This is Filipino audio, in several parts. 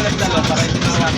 nagdalo para hindi mawasan.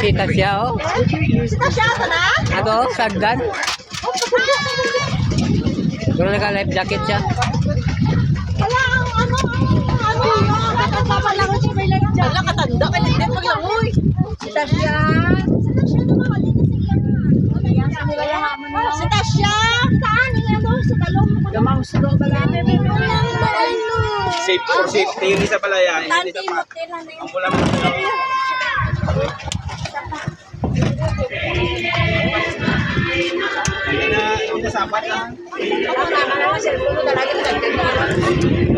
Sita siya, oh. Sita siya, na? Ato, sagdan. Pero naka-life jacket siya. Wala, wala, katanda ka din maglangoy. Sita siya. Sita siya. Saan? Sa talong. Gamang sulo ba lang? Safe for safety yun sa palaya. Hindi sa pa. Ang pula mo. Hindi na sapat lang.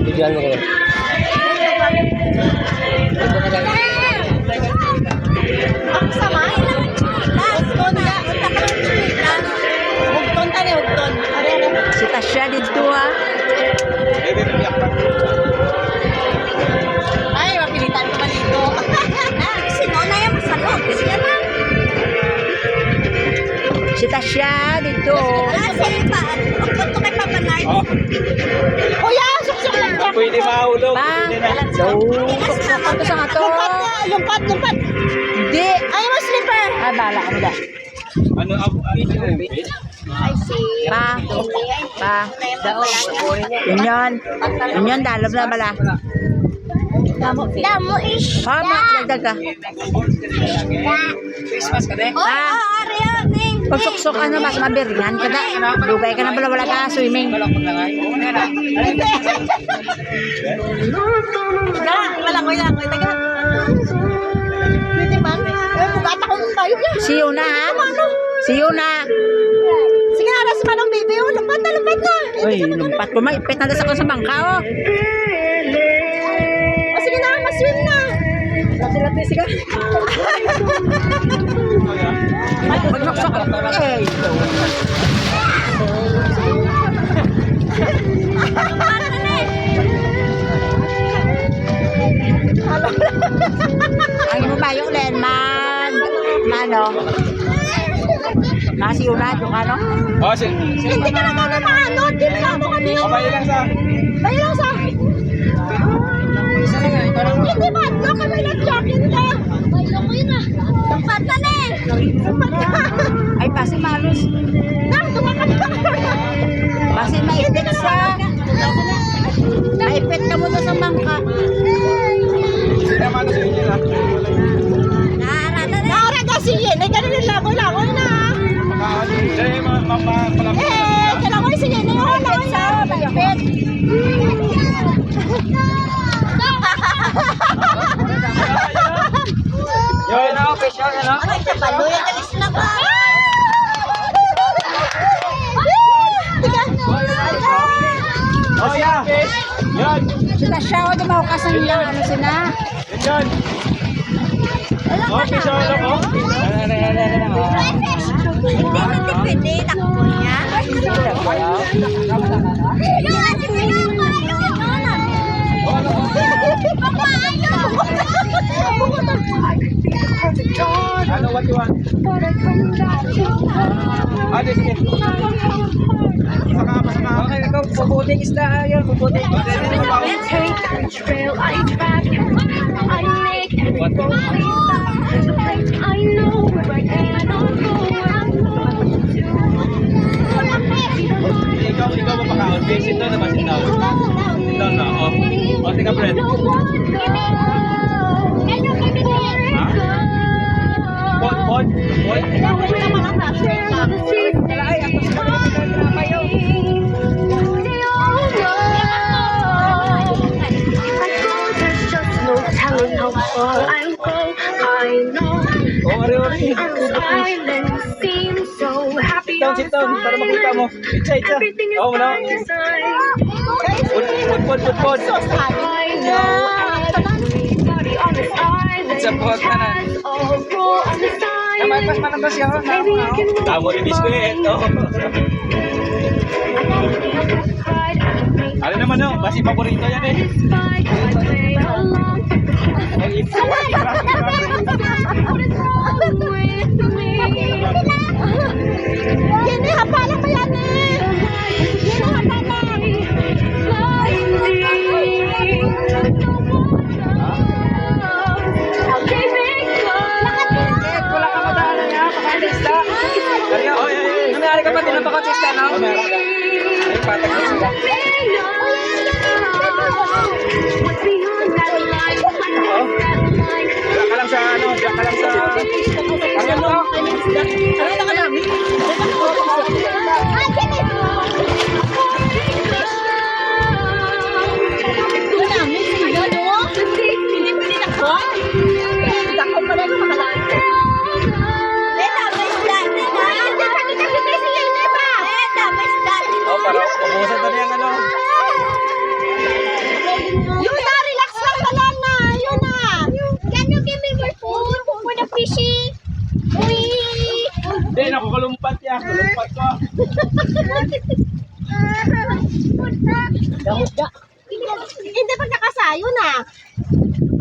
Bigyan mo ko. Ang sama. Hugton tani, hugton. Sita siya dito, ha. Ay, mapilitan ko man dito. Sino na yung masalog? Siya na. Sita siya dito. Sige pa. Hugton to kay Papa Nard. Kuya, suksok lang. Pwede mahulog. Pa. Pwede na. So, ito sa ato. Lumpat. Hindi. Ay, mo slipper. Ah, bala ka mo da. Ano ang I see. Pa. Yun, dalab na bala. Damo ish. Pa, magdagdag ka. Christmas ka din? Pa. Pag suksok, mas mabiringan ka da. Dugay ka na bala, wala ka swimming. Wala ko. Taga. Pwede man. Bugata ko tayo niya. See you na, ha? See you na. Sige, aras man ang baby. Lumpat na. Uy, lumpat ko. Maipit na sa bangka, oh. Sige na, maswim na. Lati, sige. Magnuksok ka. Eh. Ay mo ba yung Lenman? Mano? Nasiunat yung ano? Oh, sige. Hindi ka naman maano. Hindi mo lang ako kami. Bayo lang sa. Hindi ba? Ito kami nag-jacket ka. Bayo ko yun ah. Lumpat na na eh. Ay, pasi malos. Tumakas ka. Pasi maipit sa. Maipit ka mo doon sa bangka. Hindi naman sa inyo na. Naara kasi yun. Ay, ganun yung lagoy na. Hindi, malapit. Kailangan ko sige. Naipit sa. Maipit. Yun, official na, no? Ay, kapalo yan. Alis na ba? Oh, yeah. Yan. Sila siya, o di maukasan nila. Ano sila? Yan. Official na mo. Hindi pwede. Takbo niya. Ano, what you want? Sige. Okay, ikaw, puputing isda. Yan, puputing. Ikaw mapakaon. Visit na naman si Tao. Doon na, oh. O, tika, Fred. Pod. How far I'll go, I know. Silence seems so happy. Sit down, para makita mo. Itcha. Everything is Oh, wala. by design. Pod. I know everybody Huwag ka na. all roll on the side. Naman, pas manabas siya. Maybe I can walk Tamo ni biskuit. Ano naman no? Basi paborito yan eh. despite my way along. Ang ipso. What is wrong with me? Yan eh, hapala pa yan eh. Yan ang hapala. Wala ka madaanan niya. Pakain na isda. Kaya, oh, nangyari ka pa din ang pakonsista, no? Ay, patag na sila. Diyan ka lang sa ano, diyan ka lang sa... Ano to? Ano ka namin? Oh, para ubusan na yung ano. Yun na, relax lang ka lang na. Yun na. Can you give me more food for the fishing? Uy! Hindi, nakukulumpat yan. Kulumpat ko. Hindi pag nakasayo na.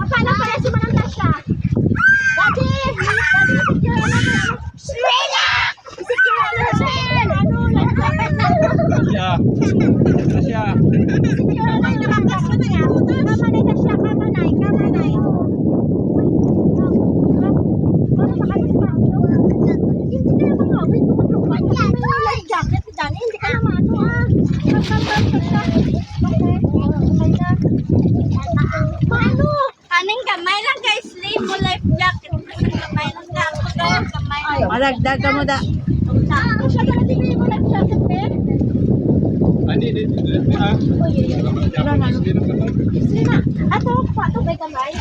Paano pala si Manang Tasha? Daddy! Srela! Si Kirana Sel! Ano? Siya. Siya. Si Kirana yung nakakas mo na nga. Kamanay Tasha, kamanay, kamanay. Ano ba kayo sa hindi kayo mga awit. Tumatrupan ka. May life jacket si Dani. Hindi ka naman ano ah. Paano? Aning kamay lang guys. Slave mo life jacket. Kamay lang ka. Kamay lang. Malagdag ka mo da. Ano siya na natin mo life jacket, Ben? Hindi. Ha? Sige na. Ato, pato ba kamay?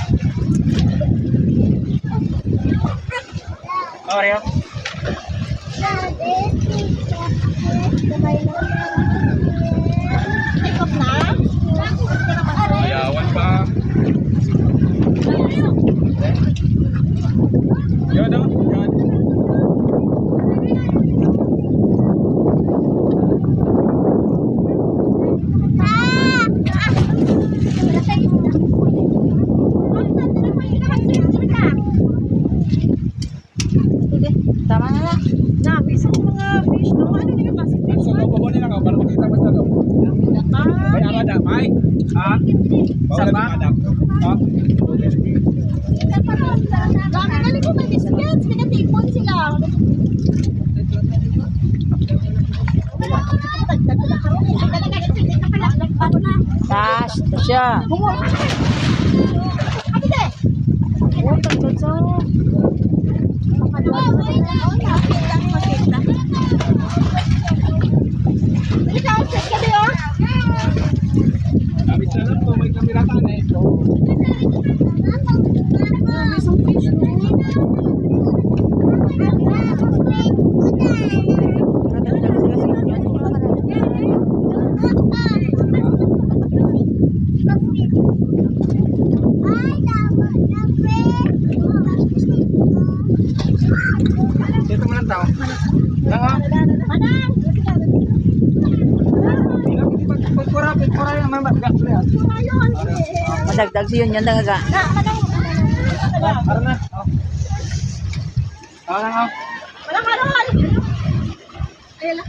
Oh, Rio. Kamay lang. Ikot na? Ayawan pa. Yun, no? Yun. Sige, tama na lang. Nabisa ko mga fish, no? Ano nila kasi fish? So, pabunin lang ako para makita mo sa loob. May amada, may. Ha? Bawal ang amada. Ha? Bakit galing ko may biscuits? Pinatipon sila. Tas, siya. Oh, tagtag sa. Kapit na lang po, may kamiratan eh. Natagtag sila sa inyo. Dito mo lang tao. Lang ha? Pagkura yung mamagat na yan. Madagdag siya yun talaga. Para na. Tao lang ha? Walang karoon. Ayan lang.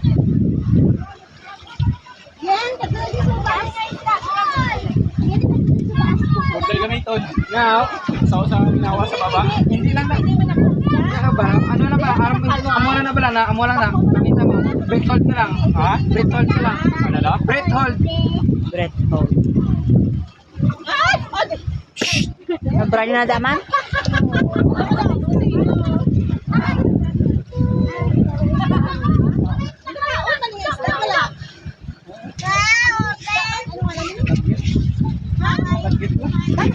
Yan, kagawin mo ba? Huwag kayo gamiton. Now, sa ginawa sa baba. Hindi lang na. Kaya ba? Ano na ba? Amulan na ba lang na? Amulan na. Kamita mo. Breath hold na lang. Ha? Breath hold ka lang. Ano na? Breath hold. Breath hold. Nagbrali na daman?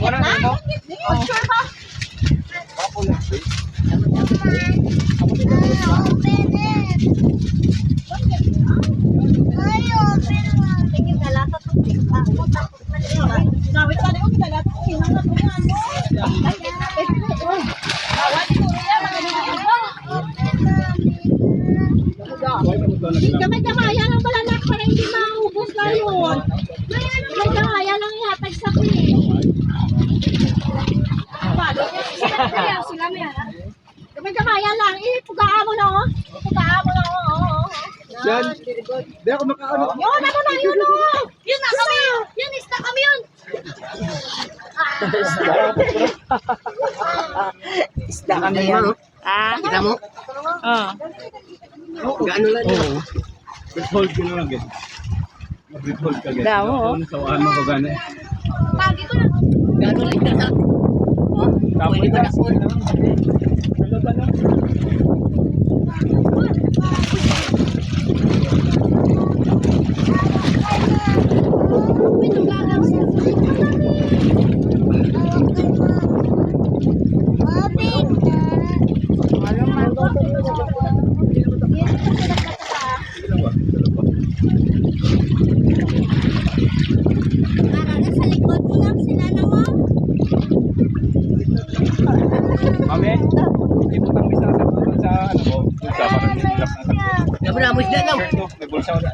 Wala na mo? Sure ba? Gawit ka rin, Kamay-kamaya lang pala na para hindi maubos na yun. Kamay-kamaya lang ihatag sa piling. Kamay-kamaya lang. Ipugaan mo na oh. Ipugaan mo na oh. Yan. Hindi ako makaano. Yun ako na yun oh. Yun na kami. Yun isda kami yun. Isda kami yan. Ah? Kita mo? Oo. Gaano lang yun? Hold ko na lang yan. Mag-hold ka yan. Daw, oh. Sa ano ko gano'n. Pagi ko na. Gaano lang yan? Pwede ba na hold? Ano ba na? Sa likod mo lang sila naman. Mami, hindi mo nang bisa sa ano ko. Bulsa pa rin yung lock ng takbo. Dapat na musda lang. Shirt mo, may bulsa ko na.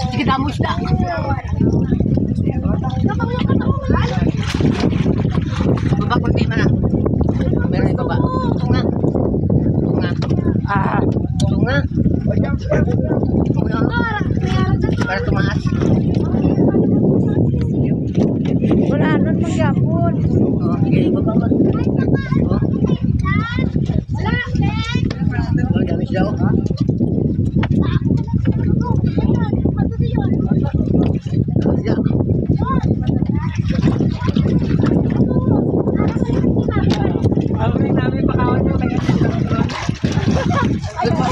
Sige na musda. Baba kunti man na. Meron yung baba. Tunga. Tunga. Ah. Tunga. Tunga. Para tumaas. Wala nun magyapon. Oh, sige, baba ka. Oh. Oh, dami sila oh. Dami sila. Ang rin namin pakawan nyo kaya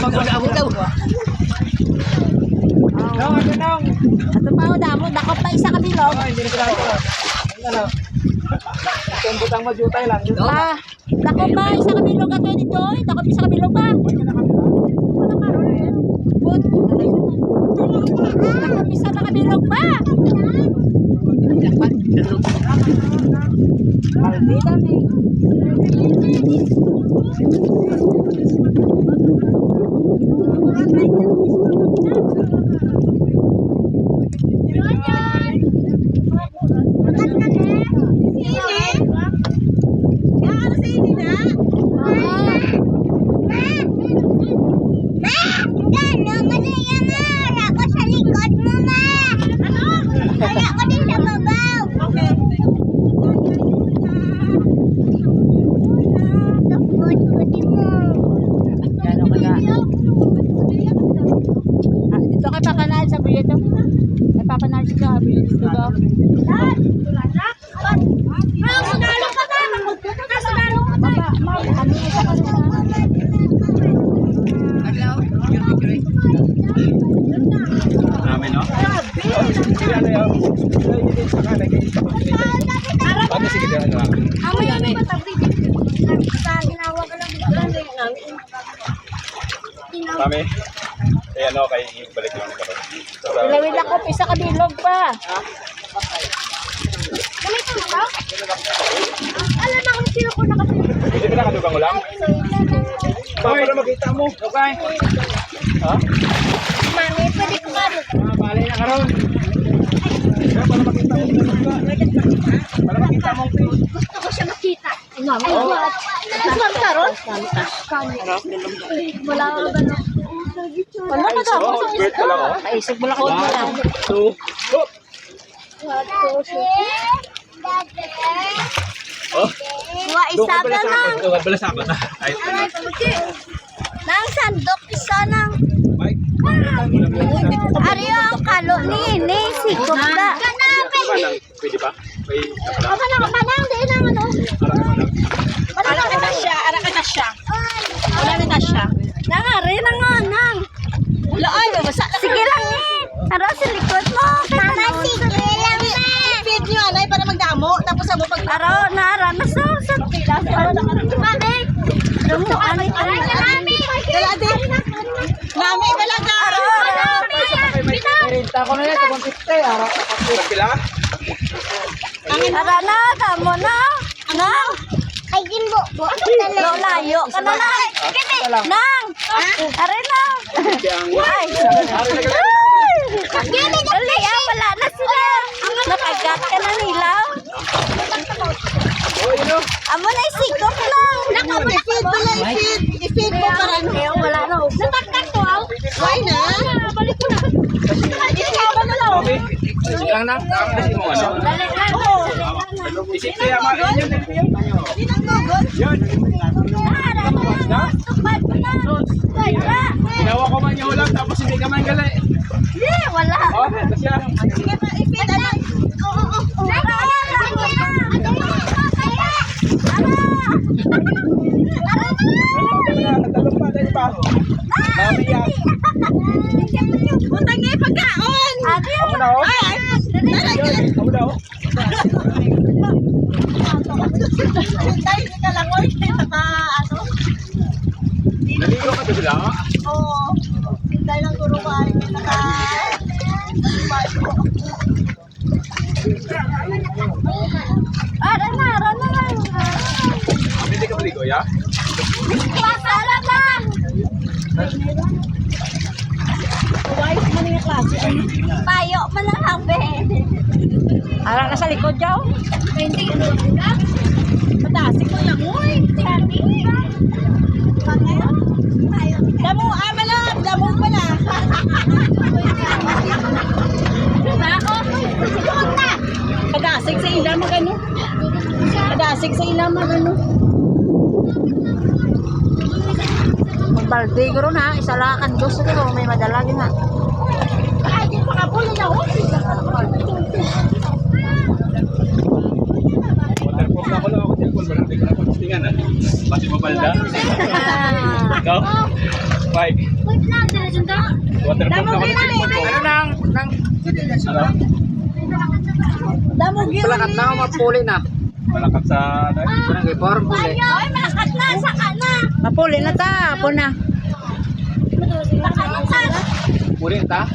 Pag-abot daw. No, ano nang? Ato pa o damo, dakot pa isa kabilog. Hindi na kailangan ko. Ano? Kumbutang magyutay lang. Ah, dakot pa isa kabilog ato dito. Dakot isa kabilog pa. Put. Dakot isa pa kabilog pa. Dapat. Dalog. Kalbi dami. Gano kaya? Ah, dito kay Papanal sa buyo to. Kay Papanal sa buyo dito daw. Namin, no? Sige, ano yun? Ano, sige, ano lang. Mami, kaya ano, kay balik lang ito. Ilawin ako isa kabilog pa. Alam na kung sino ko nakasino. Hindi ba nakadugang ulam? Para makita mo. Okay. Ha? Mami, pwede ko ba? Balay na karon. Para makita mo. Para makita mo. Gusto ko siya makita. Ay, what? Nagsuwag ka ron? Wala ka ba na? Wala ka daw. Oh, bird ka lang, oh. Naisip mo lang ako na lang. 1, 2, go! Oh, Wa isa ka lang. Doon ka sa akin. Ay, Nang sandok isa nang. Mike. Ariyo ang kalo ni sigop ka. Pwede pa? May Apa na di na ano. Ara ka na siya. Wala na siya. Nangari na nga nang. Wala ay, basa. Sige lang ni. Aro sa likod mo. Mama, sige lang na. I-feed nyo, anay, para magdamo. Tapos mo pag... Aro, nara na sa Mami. Rumto kami. Mami. Dala din. Nami talaga. Aro. Renta ko na yan sa 150. Ara, pila? Tara na, tamo na. Nang. Ay, ginbo. Layo ka na lang. Nang! Aray na! Ay! Dali ah, wala na sila. Nakagat ka na nila. Amo na isigop lang. I-feed mo lang, i-feed mo para wala na. Nataktak to ah. Why na? Balik ko na. Ikaw na lang. Okay. Lang na. Kasi mo ano. Dali lang. Oo. Isip ko yung mga yun. Hindi nang gugol. Yun. Tukad mo na. Wala. Ginawa ko man yung ulam tapos hindi ka man gali. Hindi, wala. Okay, kasi Sige pa, i-feed na. Oo. Natalong pa tayo pa. Mami yan. Utang niya pagkaon. Ako na oh. Ako na oh. Hintay ka lang oy na ano. Naligo ka doon lang. Oo. Hintay lang guro ka ay naka. Ara na lang. Hindi ka maligo ya? Pasala lang. Wise mo niya klase. Payo man lang habe. Ara na sa likod daw. Hindi Patasik mo lang, uy. Damo, amala. Damo pala. Patasik sa ilam, magano. Patasik sa ilam, magano. Magbalde ko ron ha. Isalakan gusto ko may madala din ha. Ay, di pa kapulo na, uy. Waterproof na ako lang ako. Cellphone, marami ka na po listingan ah. Pati mabalda. Ikaw? Bye. Waterproof na ako ng cellphone ko. Ano nang? Ano? Damo, Palakat na ako mapuli na. Palakat sa... Barangay Forum puli. Ay, malakat na, saka na. Mapuli na ta. Apo na. Saka na. Puli ta?